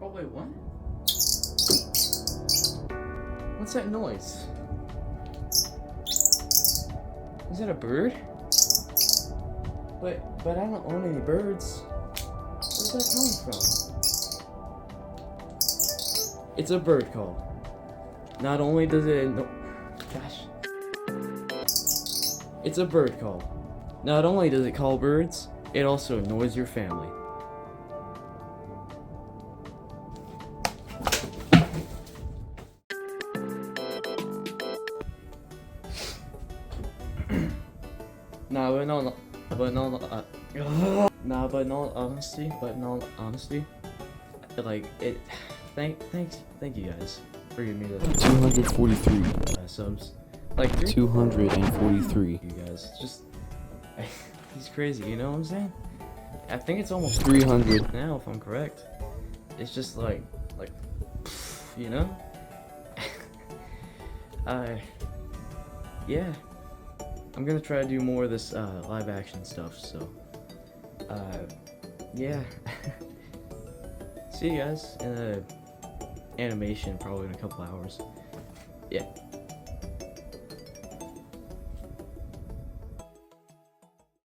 Oh wait, what? What's that noise? Is that a bird? But I don't own any birds. Where's that coming from? It's a bird call. Not only does it gosh. It's a bird call. Not only does it call birds, it also annoys your family. Nah, but in all honesty, like it. Thank you guys for giving me the 243. subs. Like 243. you guys, it's just he's crazy. You know what I'm saying? I think it's almost 300. now, if I'm correct. It's just like, you know. Yeah. I'm gonna try to do more of this live action stuff, so yeah. See you guys in animation probably in a couple hours. Yeah.